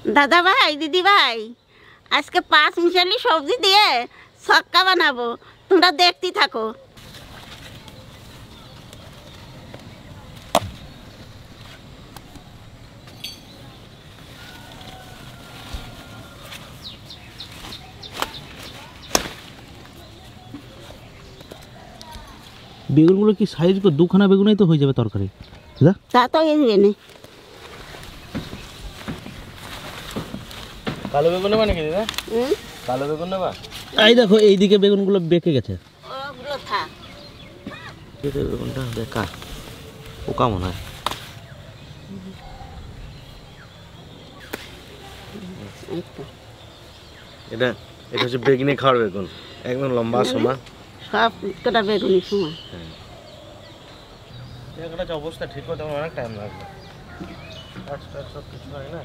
দাদা ভাই, দিদি ভাই, আজকে 5 মিশালি সবজি দিয়ে ছক্কা বানাবো, তোমরা দেখতেই থাকো। বেগুনগুলো কি সাইজ করে 2খানা বেগুনই তো হয়ে যাবে তরকারি, দাদা? তা তো এসবে না। কালো বেগুন নেবা নাকি দিদা? কালো বেগুন নেবা? এই দেখো এইদিকে বেগুনগুলো বেঁকে গেছে। ওগুলো থাক। বেগুনটা বেকার, পোকা মনে হয়। এটা এটা হচ্ছে বেগুনি খাওয়ার বেগুন, একদম লম্বা সমা। সব কটা বেগুনি সময়। একটা অবস্থা ঠিক করতে আমার অনেক টাইম লাগবে। সব কিছু হয় না।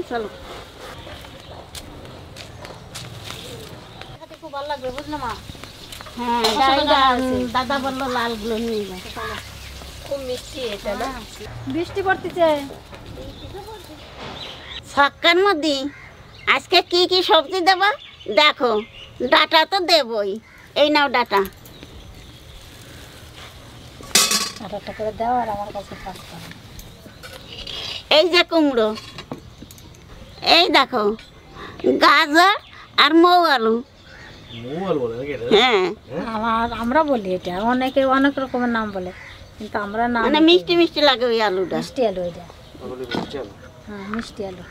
চলো, খুব ভালো লাগবে, বুঝলো মা? হ্যাঁ, দাদা বললো লালগুলো নিয়ে যাও। খুব মিষ্টি এটা না? বৃষ্টি পড়তেছে। ছক্কার মধ্যে আজকে কি কি সবজি দেবো দেখো। ডাটা তো দেবই, এই নাও ডাটা। ডাটা করে দাও আর আমার কাছে পাস্তা। এই যে কুমড়ো, এই দেখো গাজর আর মৌ আলু। হ্যাঁ, আমরা বলি এটা, অনেকে অনেক রকমের নাম বলে, কিন্তু আমরা নাম মানে মিষ্টি মিষ্টি লাগে ওই আলুটা। মিষ্টি আলু এটা। হ্যাঁ, মিষ্টি আলু।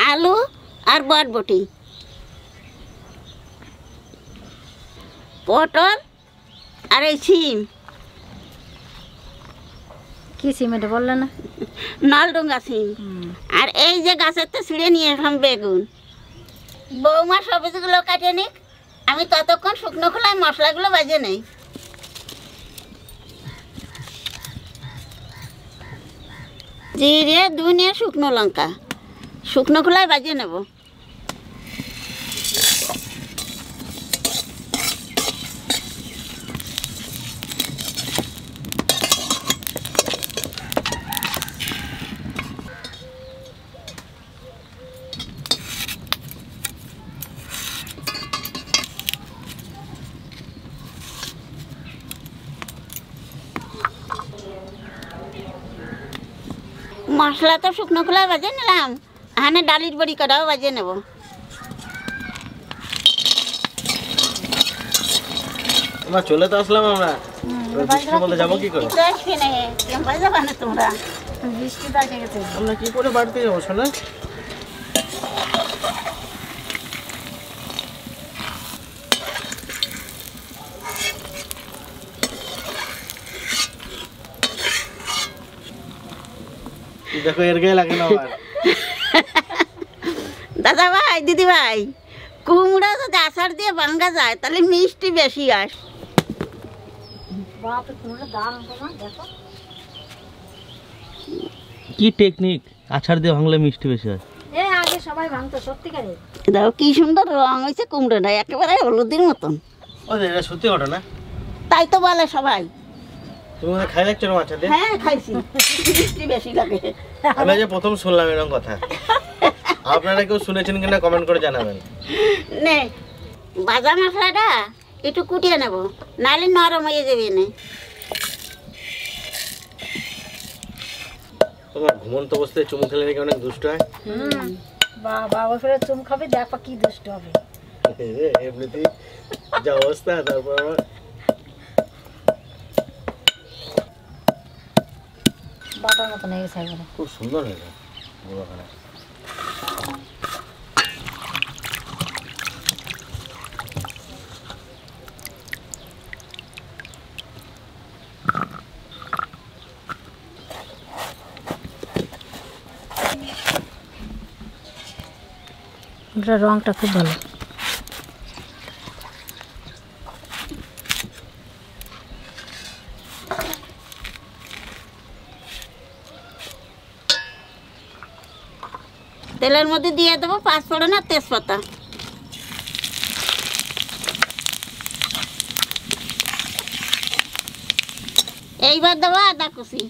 আলু আর বটবটি, পটল আর এই সিম। কি সিম এটা বললে না? নলডুঙ্গা সিম। আর এই যে গাছের তো ছিঁড়ে নিয়ে এলাম বেগুন। বৌমা সবজিগুলো কাটে নিক, আমি ততক্ষণ শুকনো খোলায় মশলাগুলো বাজে নেই। জিরে, ধনিয়া, শুকনো লঙ্কা শুকনো খোলায় বাজে নেব। মশলা তো শুকনো খোলায় বাজে নিলাম, এখানে ডালির বড়ি কটাও বাজে নেব। আমরা চলে তো আসলাম, আমরা বৃষ্টি বলতে যাবো কি করে? তোমরা বৃষ্টি তো এসে গেছে। আমরা কি করে বাড়িতে যাবো শোনা? দেখো এর গায়ে লাগে না আবার। দাদা ভাই, দিদি ভাই, কুমড়া যদি আচার দিয়ে ভাঙ্গা যায় তাহলে মিষ্টি বেশি আস। কি টেকনিক, আচার দিয়ে ভাঙলে মিষ্টি বেশি হয়। আগে সবাই ভাঙতো সত্যিকারে। দেখো কি সুন্দর রং হয়েছে কুমড়োটা, একেবারে হলুদের মতন। ও এটা সত্যি ঘটনা? তাই তো বলে সবাই। তুমি খাই লাগছো না আচার দিয়ে? হ্যাঁ, খাইছি, মিষ্টি বেশি লাগে। আমি যে প্রথম শুনলাম এরকম কথা। আপনারা কেউ শুনেছেন কিনা কমেন্ট করে জানাবেন। নে ভাজা মশলাটা একটু কুটিয়ে নেব, নাহলে নরম হয়ে যাবে। নে তোমার ঘুমন্ত অবস্থায় চুমু খেলে নাকি অনেক দুষ্ট হয়। বাবা ওই ফেরে চুম খাবে, দেখো কি দুষ্ট হবে। এমনিতেই যা অবস্থা, তারপর আমার বাটার মতন হয়ে গেছে। খুব সুন্দর হয়েছে। রংটা খুব ভালো। তেলের মধ্যে দিয়ে দেবো 5 ফোড়ন আর তেজপাতা। এইবার দেবো আদা কুচি,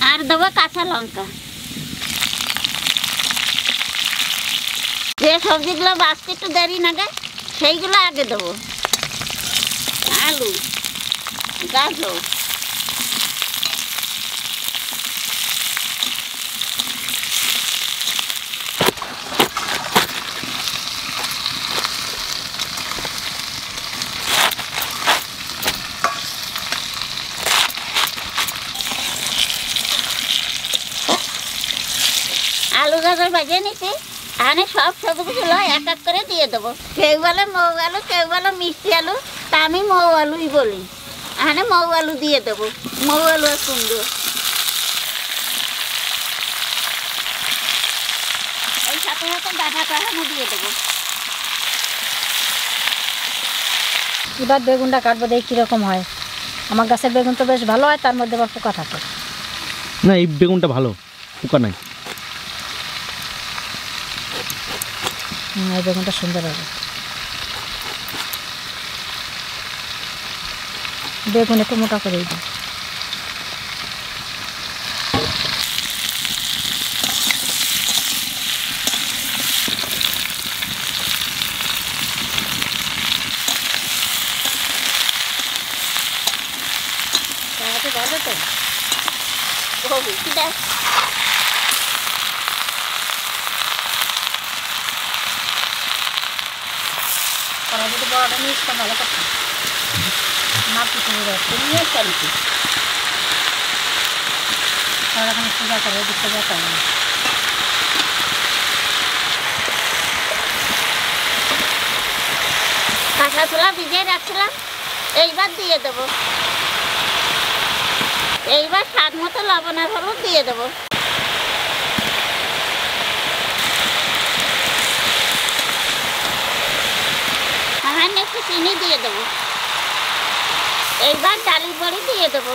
আর দেবো কাঁচা লঙ্কা। যে সবজিগুলো বাঁচতে একটু দেরি লাগে সেইগুলো আগে দেবো। আলু, গাজর, আলু গাজর ভেজে নিচ্ছি। এখানে সব সবজিগুলো এক এক করে দিয়ে দেবো। কেউ বলে মৌ আলু, কেউ বলে মিষ্টি আলু, তা আমি মৌ আলুই বলি। এখানে মৌ আলু দিয়ে দেবো, মৌ আলু আর কুমড়ো। এই সাথে সাথে ডাঁটা কাঠানো দিয়ে দেবো। এবার বেগুনটা কাটবো, দেখি কীরকম হয়। আমার গাছের বেগুন তো বেশ ভালো হয়, তার মধ্যে আবার পোকা থাকে। না, এই বেগুনটা ভালো, পোকা নাই। এই বেগুনটা সুন্দর হবে। বেগুন একটু মোটা করেই দিই। বড়টা নিয়ে ভালো কথা না, পিছনে নিয়ে চলছি। সারাখানে পূজা করে দিতে যেতে হবে না। কাঁচা ছোলা ভিজিয়ে রাখছিলাম, এইবার দিয়ে দেবো। এইবার স্বাদ মতো লবণ আর হলুদ দিয়ে দেবো। সামান্য একটু চিনি দিয়ে দেবো। এইবার ডালের বড়ি দিয়ে দেবো।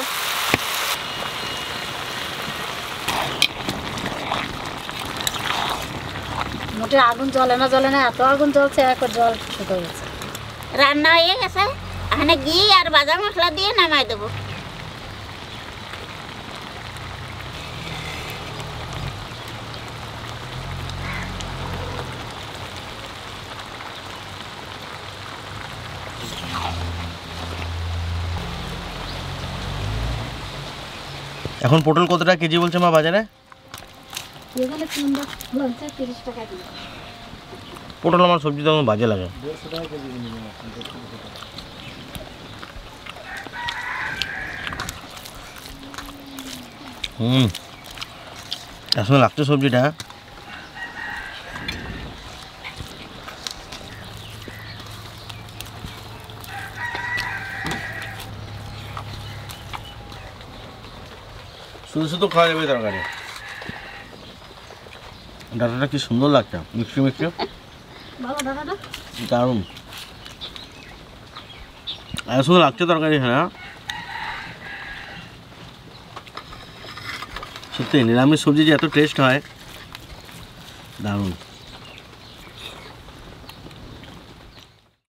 মোটে আগুন জ্বলে না, এত আগুন জ্বলছে, একবার জল শুকিয়ে গেছে। রান্না হয়ে গেছে, এখানে ঘি আর ভাজা মশলা দিয়ে নামাই দেবো। এখন পটল কত টাকা কেজি বলছে মা বাজারে? এখানে 30 টাকা কিলো। পটল আমার সবজি তো আমার বাজে লাগে। আসলে লাগছে সবজিটা। শুধু শুধু খাওয়া যাবে তরকারি। ডাটাটা কি সুন্দর লাগছে, মিষ্টি মিষ্টি, দারুণ। শুধু লাগছে তরকারি। হ্যাঁ সত্যি নিরামিষ সবজি যে এত টেস্ট হয়, দারুণ।